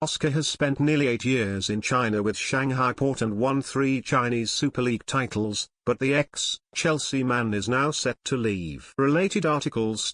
Oscar has spent nearly 8 years in China with Shanghai Port and won 3 Chinese Super League titles, but the ex-Chelsea man is now set to leave. Related articles.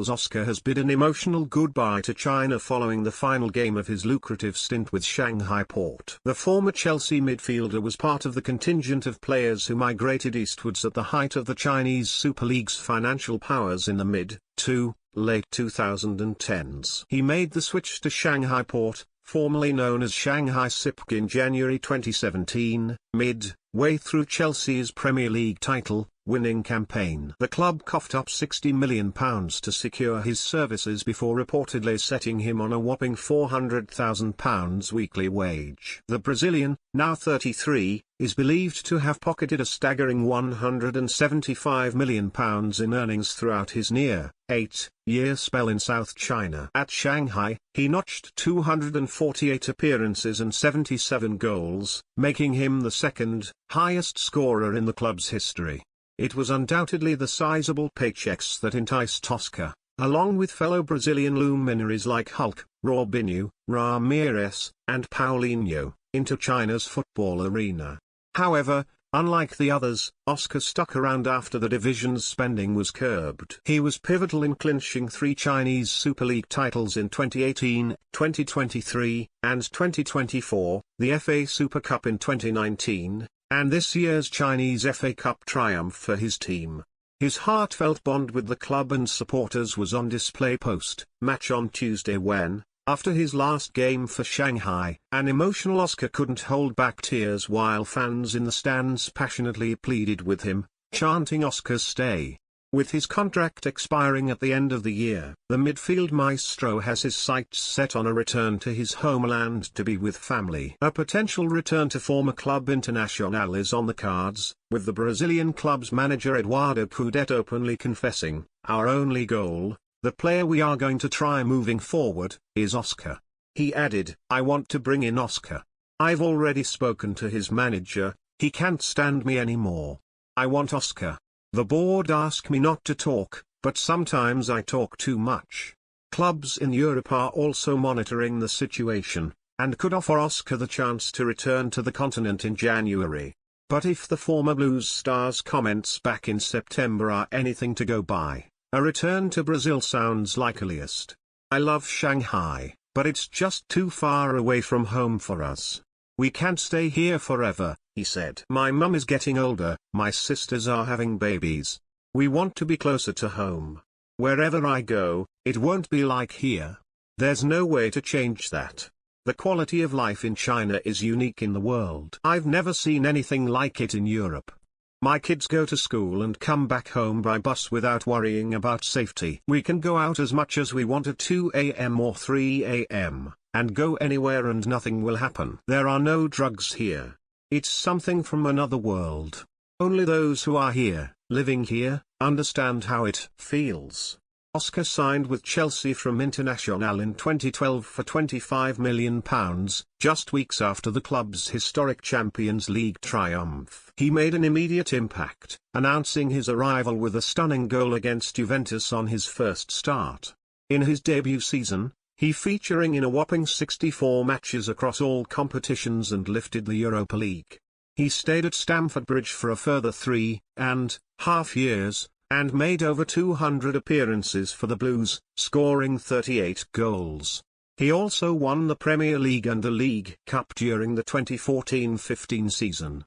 Oscar has bid an emotional goodbye to China following the final game of his lucrative stint with Shanghai Port. The former Chelsea midfielder was part of the contingent of players who migrated eastwards at the height of the Chinese Super League's financial powers in the mid to late 2010s. He made the switch to Shanghai Port, formerly known as Shanghai SIPC, in January 2017, midway through Chelsea's Premier League title-winning campaign. The club coughed up £60 million to secure his services before reportedly setting him on a whopping £400,000 weekly wage. The Brazilian, now 33, is believed to have pocketed a staggering £175 million in earnings throughout his near 8-year spell in South China. At Shanghai, he notched 248 appearances and 77 goals, making him the second highest scorer in the club's history. It was undoubtedly the sizable paychecks that enticed Oscar, along with fellow Brazilian luminaries like Hulk, Robinho, Ramirez, and Paulinho, into China's football arena. However, unlike the others, Oscar stuck around after the division's spending was curbed. He was pivotal in clinching 3 Chinese Super League titles in 2018, 2023, and 2024, the FA Super Cup in 2019, and this year's Chinese FA Cup triumph for his team. His heartfelt bond with the club and supporters was on display post-match on Tuesday when, after his last game for Shanghai, an emotional Oscar couldn't hold back tears while fans in the stands passionately pleaded with him, chanting Oscar's stay. With his contract expiring at the end of the year, the midfield maestro has his sights set on a return to his homeland to be with family. A potential return to former Club Internacional is on the cards, with the Brazilian club's manager Eduardo Coudet openly confessing, "Our only goal, the player we are going to try moving forward, is Oscar." He added, "I want to bring in Oscar. I've already spoken to his manager, he can't stand me anymore. I want Oscar. The board ask me not to talk, but sometimes I talk too much." Clubs in Europe are also monitoring the situation, and could offer Oscar the chance to return to the continent in January. But if the former Blues star's comments back in September are anything to go by, a return to Brazil sounds likeliest. "I love Shanghai, but it's just too far away from home for us. We can't stay here forever," he said. "My mum is getting older, my sisters are having babies. We want to be closer to home. Wherever I go, it won't be like here. There's no way to change that. The quality of life in China is unique in the world. I've never seen anything like it in Europe. My kids go to school and come back home by bus without worrying about safety. We can go out as much as we want at 2 a.m. or 3 a.m., and go anywhere and nothing will happen. There are no drugs here. It's something from another world. Only those who are here, living here, understand how it feels." Oscar signed with Chelsea from Internacional in 2012 for £25 million, just weeks after the club's historic Champions League triumph. He made an immediate impact, announcing his arrival with a stunning goal against Juventus on his first start. In his debut season, he featuring in a whopping 64 matches across all competitions and lifted the Europa League. He stayed at Stamford Bridge for a further 3.5 years, and made over 200 appearances for the Blues, scoring 38 goals. He also won the Premier League and the League Cup during the 2014-15 season.